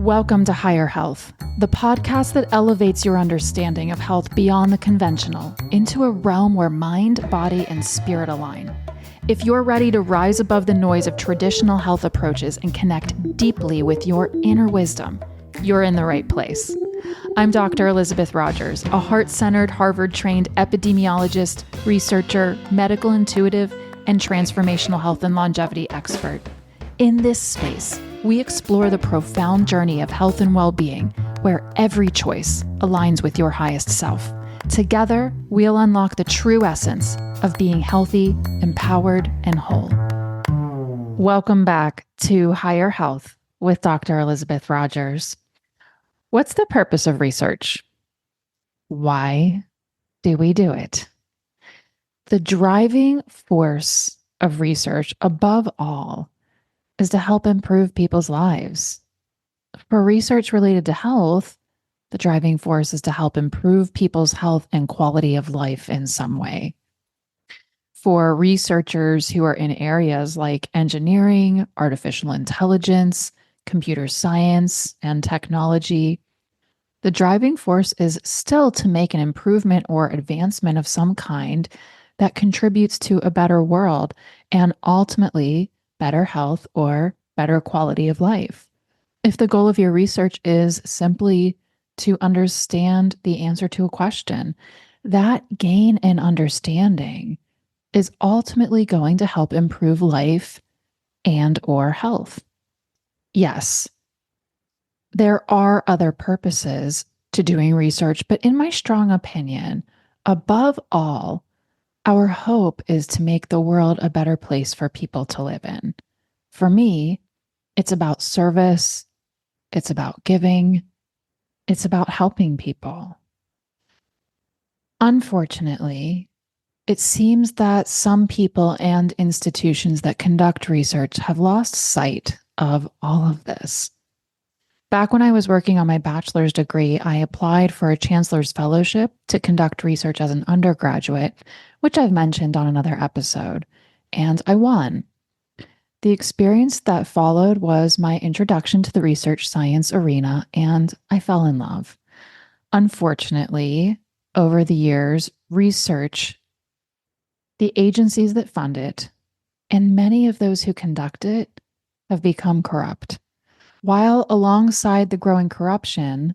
Welcome to Higher Health, the podcast that elevates your understanding of health beyond the conventional into a realm where mind, body, and spirit align. If you're ready to rise above the noise of traditional health approaches and connect deeply with your inner wisdom, you're in the right place. I'm Dr. Elizabeth Rodgers, a heart-centered, Harvard-trained epidemiologist, researcher, medical intuitive, and transformational health and longevity expert. In this space, we explore the profound journey of health and well-being, where every choice aligns with your highest self. Together, we'll unlock the true essence of being healthy, empowered, and whole. Welcome back to Higher Health with Dr. Elizabeth Rodgers. What's the purpose of research? Why do we do it? The driving force of research, above all, is to help improve people's lives. For research related to health, the driving force is to help improve people's health and quality of life in some way. For researchers who are in areas like engineering, artificial intelligence, computer science, and technology, the driving force is still to make an improvement or advancement of some kind that contributes to a better world and ultimately better health or better quality of life. If the goal of your research is simply to understand the answer to a question, that gain in understanding is ultimately going to help improve life and or health. Yes, there are other purposes to doing research, but in my strong opinion, above all, our hope is to make the world a better place for people to live in. For me, it's about service, it's about giving, it's about helping people. Unfortunately, it seems that some people and institutions that conduct research have lost sight of all of this. Back when I was working on my bachelor's degree, I applied for a chancellor's fellowship to conduct research as an undergraduate, which I've mentioned on another episode, and I won. The experience that followed was my introduction to the research science arena, and I fell in love. Unfortunately, over the years, research, the agencies that fund it, and many of those who conduct it have become corrupt. While alongside the growing corruption,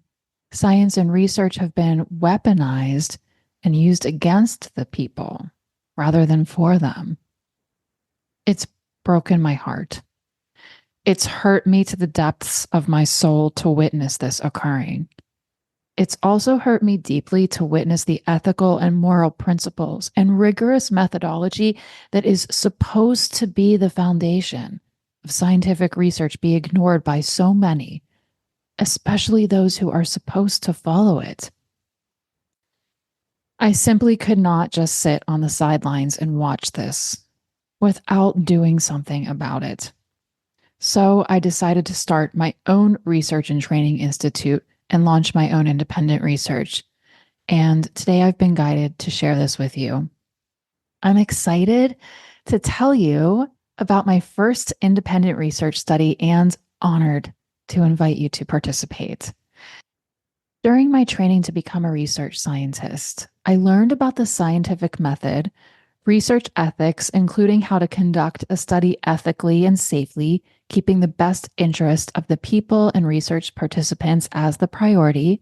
science and research have been weaponized and used against the people rather than for them. It's broken my heart. It's hurt me to the depths of my soul to witness this occurring. It's also hurt me deeply to witness the ethical and moral principles and rigorous methodology that is supposed to be the foundation of scientific research be ignored by so many, especially those who are supposed to follow it. I simply could not just sit on the sidelines and watch this without doing something about it. So I decided to start my own research and training institute and launch my own independent research. And today I've been guided to share this with you. I'm excited to tell you about my first independent research study and honored to invite you to participate. During my training to become a research scientist, I learned about the scientific method, research ethics, including how to conduct a study ethically and safely, keeping the best interest of the people and research participants as the priority,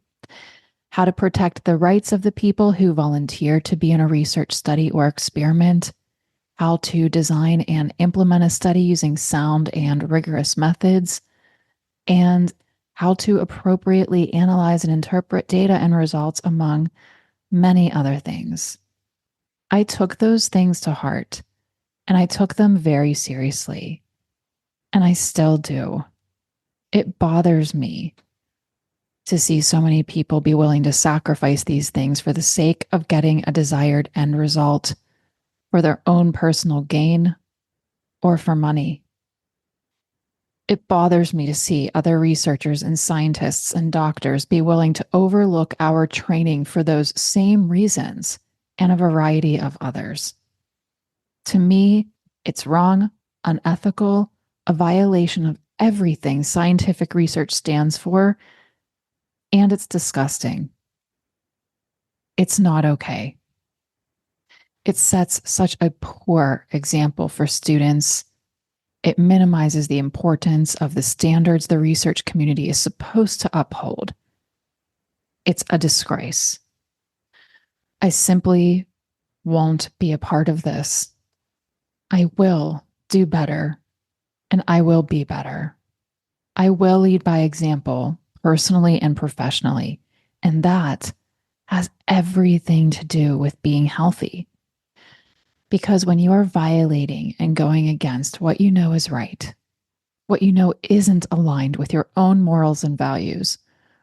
how to protect the rights of the people who volunteer to be in a research study or experiment, how to design and implement a study using sound and rigorous methods, and how to appropriately analyze and interpret data and results, among many other things. I took those things to heart, and I took them very seriously, and I still do. It bothers me to see so many people be willing to sacrifice these things for the sake of getting a desired end result, for their own personal gain, or for money. It bothers me to see other researchers and scientists and doctors be willing to overlook our training for those same reasons and a variety of others. To me, it's wrong, unethical, a violation of everything scientific research stands for, and it's disgusting. It's not okay. It sets such a poor example for students. It minimizes the importance of the standards the research community is supposed to uphold. It's a disgrace. I simply won't be a part of this. I will do better, and I will be better. I will lead by example, personally and professionally, and that has everything to do with being healthy. Because when you are violating and going against what you know is right, what you know isn't aligned with your own morals and values,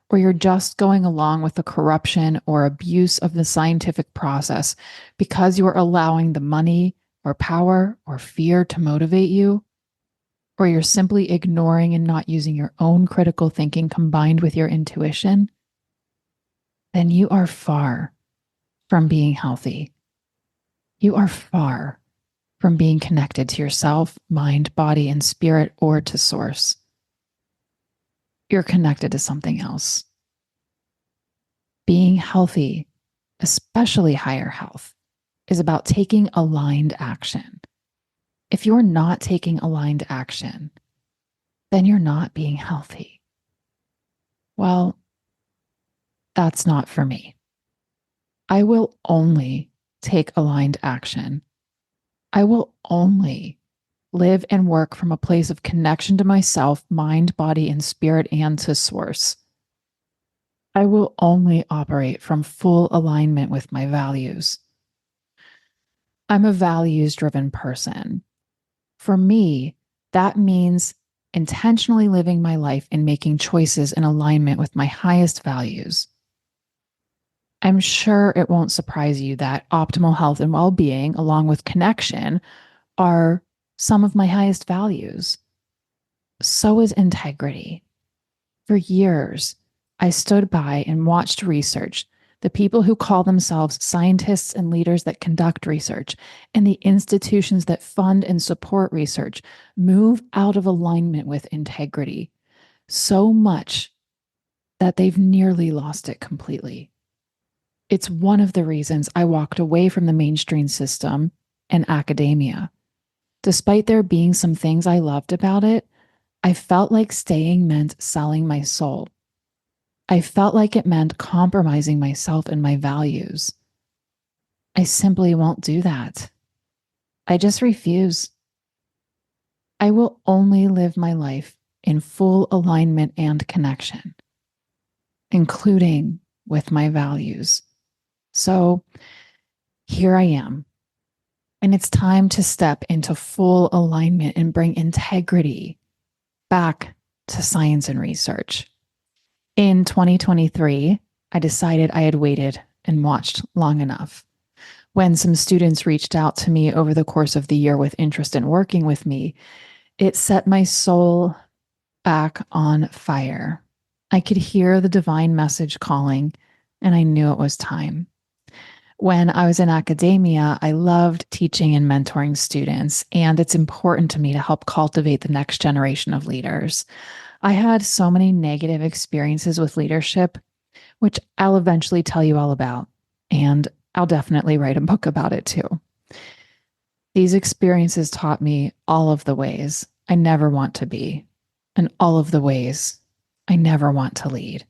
or you're just going along with the corruption or abuse of the scientific process because you are allowing the money or power or fear to motivate you, or you're simply ignoring and not using your own critical thinking combined with your intuition, then you are far from being healthy. You are far from being connected to yourself, mind, body, and spirit, or to source. You're connected to something else. Being healthy, especially higher health, is about taking aligned action. If you're not taking aligned action, then you're not being healthy. Well, that's not for me. I will only take aligned action. I will only live and work from a place of connection to myself, mind, body, and spirit, and to source. I will only operate from full alignment with my values. I'm a values-driven person. For me, that means intentionally living my life and making choices in alignment with my highest values. I'm sure it won't surprise you that optimal health and well-being, along with connection, are some of my highest values. So is integrity. For years, I stood by and watched research, the people who call themselves scientists and leaders that conduct research, and the institutions that fund and support research move out of alignment with integrity so much that they've nearly lost it completely. It's one of the reasons I walked away from the mainstream system and academia. Despite there being some things I loved about it, I felt like staying meant selling my soul. I felt like it meant compromising myself and my values. I simply won't do that. I just refuse. I will only live my life in full alignment and connection, including with my values. So here I am. And it's time to step into full alignment and bring integrity back to science and research. In 2023, I decided I had waited and watched long enough. When some students reached out to me over the course of the year with interest in working with me, it set my soul back on fire. I could hear the divine message calling, and I knew it was time. When I was in academia, I loved teaching and mentoring students, and it's important to me to help cultivate the next generation of leaders. I had so many negative experiences with leadership, which I'll eventually tell you all about, and I'll definitely write a book about it too. These experiences taught me all of the ways I never want to be, and all of the ways I never want to lead.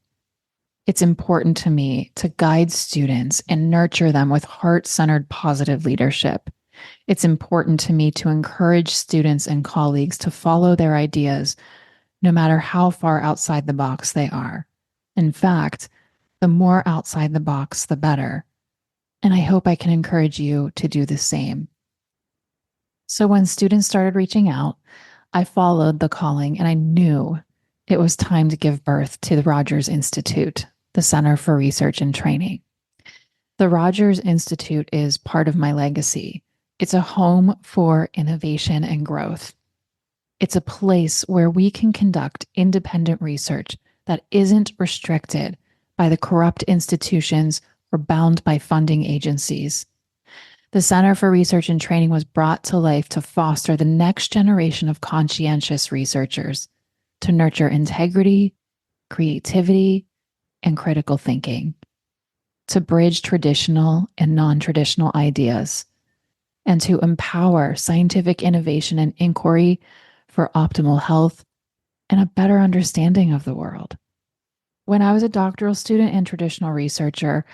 It's important to me to guide students and nurture them with heart-centered positive leadership. It's important to me to encourage students and colleagues to follow their ideas, no matter how far outside the box they are. In fact, the more outside the box, the better. And I hope I can encourage you to do the same. So when students started reaching out, I followed the calling and I knew it was time to give birth to the Rodgers Institute, the Center for Research and Training. The Rodgers Institute is part of my legacy. It's a home for innovation and growth. It's a place where we can conduct independent research that isn't restricted by the corrupt institutions or bound by funding agencies. The Center for Research and Training was brought to life to foster the next generation of conscientious researchers. to nurture integrity, creativity, and critical thinking, to bridge traditional and non-traditional ideas, and to empower scientific innovation and inquiry for optimal health and a better understanding of the world. When I was a doctoral student and traditional researcher,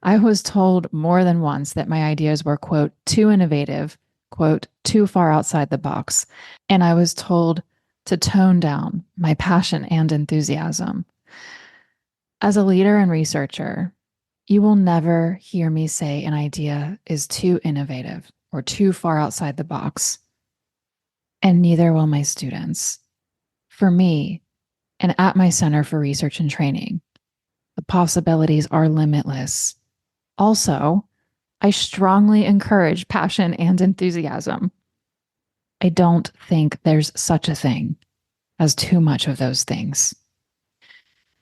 I was told more than once that my ideas were, quote, too innovative, quote, too far outside the box. And I was told to tone down my passion and enthusiasm. As a leader and researcher, you will never hear me say an idea is too innovative or too far outside the box. And neither will my students. For me, and at my Center for Research and Training, the possibilities are limitless. Also, I strongly encourage passion and enthusiasm. I don't think there's such a thing as too much of those things.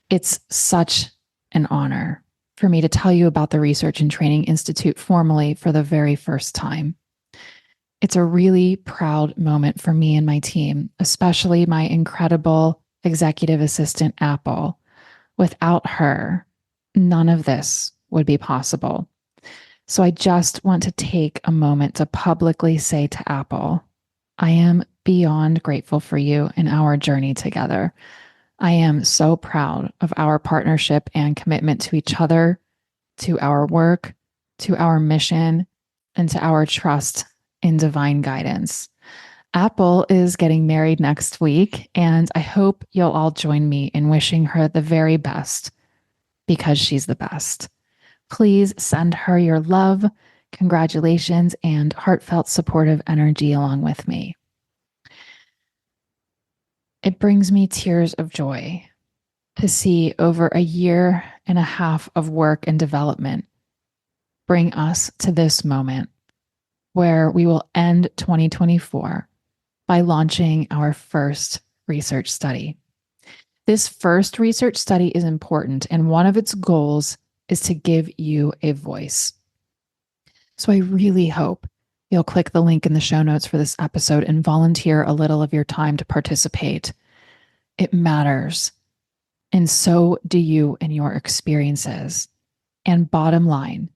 It's such an honor for me to tell you about the Research and Training Institute formally for the very first time. It's a really proud moment for me and my team, especially my incredible executive assistant, Apple. Without her, none of this would be possible. So I just want to take a moment to publicly say to Apple, I am beyond grateful for you and our journey together. I am so proud of our partnership and commitment to each other, to our work, to our mission, and to our trust in divine guidance. Apple is getting married next week, and I hope you'll all join me in wishing her the very best because she's the best. Please send her your love, congratulations, and heartfelt supportive energy along with me. It brings me tears of joy to see over a year and a half of work and development bring us to this moment where we will end 2024 by launching our first research study. This first research study is important, and one of its goals is to give you a voice. So I really hope you'll click the link in the show notes for this episode and volunteer a little of your time to participate. It matters, and so do you and your experiences. And bottom line,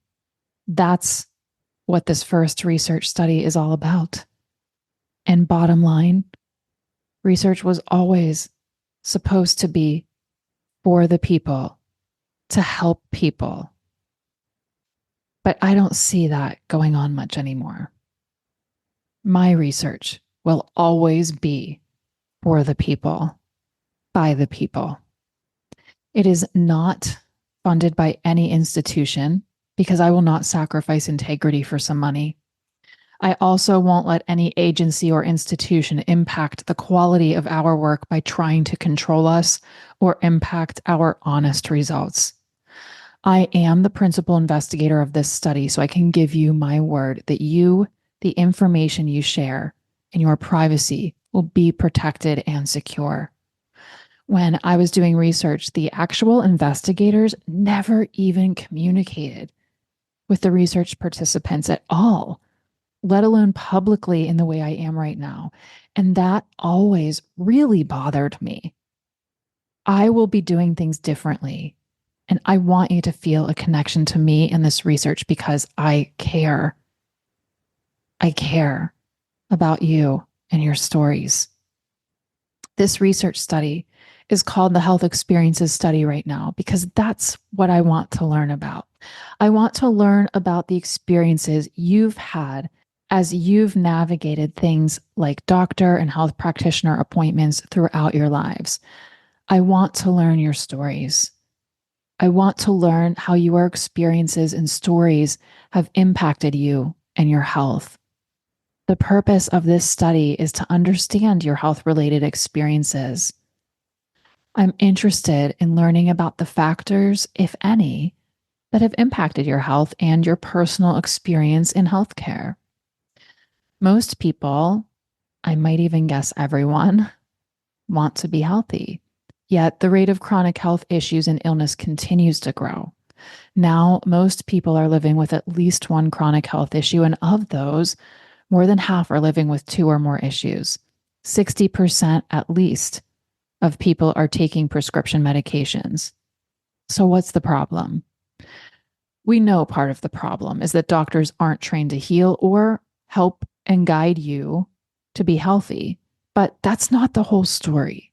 that's what this first research study is all about. And bottom line, research was always supposed to be for the people, to help people. But I don't see that going on much anymore. My research will always be for the people, by the people. It is not funded by any institution because I will not sacrifice integrity for some money. I also won't let any agency or institution impact the quality of our work by trying to control us or impact our honest results. I am the principal investigator of this study, so I can give you my word that the information you share, and your privacy will be protected and secure. When I was doing research, the actual investigators never even communicated with the research participants at all, let alone publicly in the way I am right now. And that always really bothered me. I will be doing things differently. And I want you to feel a connection to me in this research because I care. I care about you and your stories. This research study is called the Health Experiences Study right now because that's what I want to learn about. I want to learn about the experiences you've had as you've navigated things like doctor and health practitioner appointments throughout your lives. I want to learn your stories. I want to learn how your experiences and stories have impacted you and your health. The purpose of this study is to understand your health-related experiences. I'm interested in learning about the factors, if any, that have impacted your health and your personal experience in healthcare. Most people, I might even guess everyone, want to be healthy. Yet the rate of chronic health issues and illness continues to grow. Now, most people are living with at least one chronic health issue, and of those, more than half are living with two or more issues. 60% at least of people are taking prescription medications. So what's the problem? We know part of the problem is that doctors aren't trained to heal or help and guide you to be healthy. But that's not the whole story.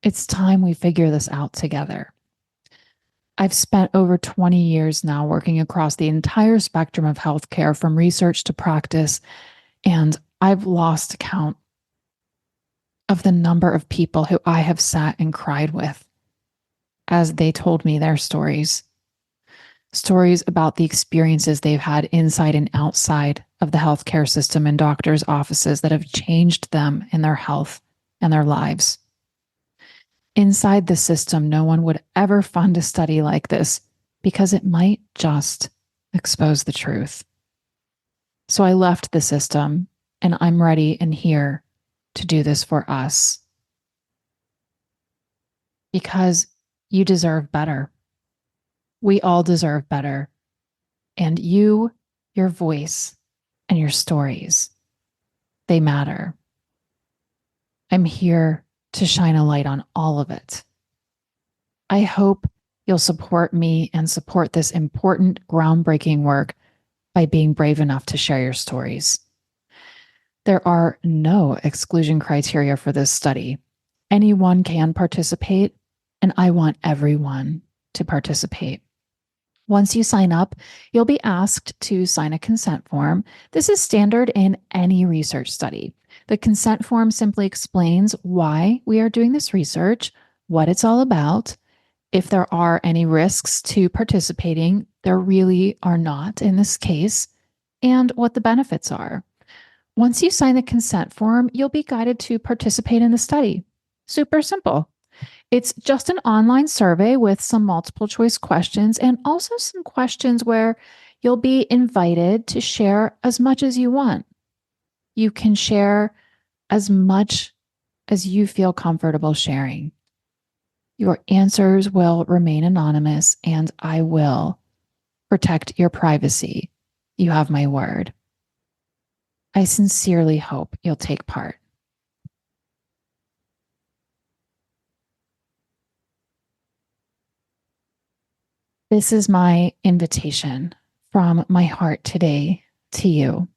It's time we figure this out together. I've spent over 20 years now working across the entire spectrum of healthcare, from research to practice, and I've lost count of the number of people who I have sat and cried with as they told me their stories. Stories about the experiences they've had inside and outside of the healthcare system and doctors' offices that have changed them in their health and their lives. Inside the system, no one would ever fund a study like this because it might just expose the truth. So I left the system, and I'm ready and here to do this for us. Because you deserve better. We all deserve better. And you, your voice, and your stories, they matter. I'm here to shine a light on all of it. I hope you'll support me and support this important, groundbreaking work by being brave enough to share your stories. There are no exclusion criteria for this study. Anyone can participate, and I want everyone to participate. Once you sign up, you'll be asked to sign a consent form. This is standard in any research study. The consent form simply explains why we are doing this research, what it's all about. If there are any risks to participating, there really are not in this case, and what the benefits are. Once you sign the consent form, you'll be guided to participate in the study. Super simple. It's just an online survey with some multiple choice questions and also some questions where you'll be invited to share as much as you want. You can share as much as you feel comfortable sharing. Your answers will remain anonymous, and I will protect your privacy. You have my word. I sincerely hope you'll take part. This is my invitation from my heart today to you.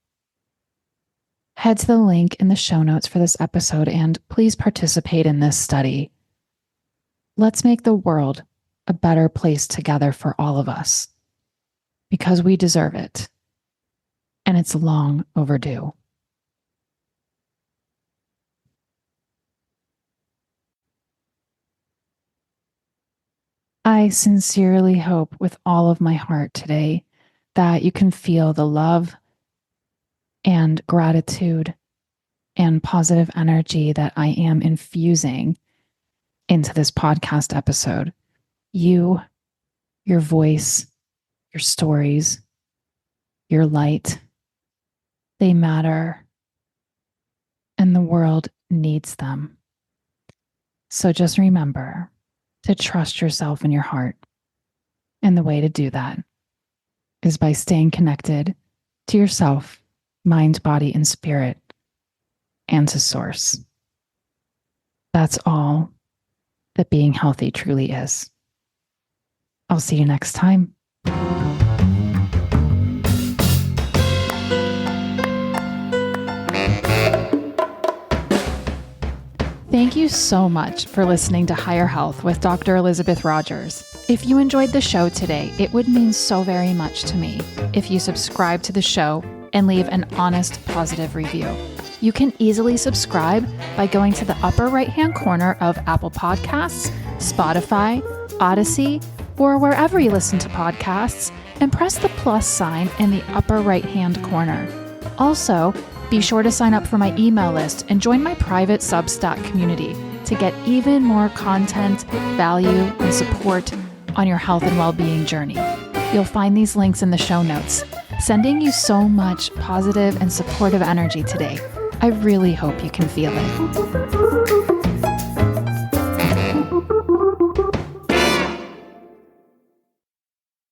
Head to the link in the show notes for this episode and please participate in this study. Let's make the world a better place together for all of us, because we deserve it, and it's long overdue. I sincerely hope with all of my heart today that you can feel the love and gratitude and positive energy that I am infusing into this podcast episode. You, your voice, your stories, your light, they matter, and the world needs them. So just remember to trust yourself and your heart. And the way to do that is by staying connected to yourself, mind, body, and spirit, and to source. That's all that being healthy truly is. I'll see you next time. Thank you so much for listening to Higher Health with Dr. Elizabeth Rodgers. If you enjoyed the show today, it would mean so very much to me if you subscribe to the show and leave an honest, positive review. You can easily subscribe by going to the upper right-hand corner of Apple Podcasts, Spotify, Odyssey, or wherever you listen to podcasts, and press the plus sign in the upper right-hand corner. Also, be sure to sign up for my email list and join my private Substack community to get even more content, value, and support on your health and well-being journey. You'll find these links in the show notes. Sending you so much positive and supportive energy today. I really hope you can feel it.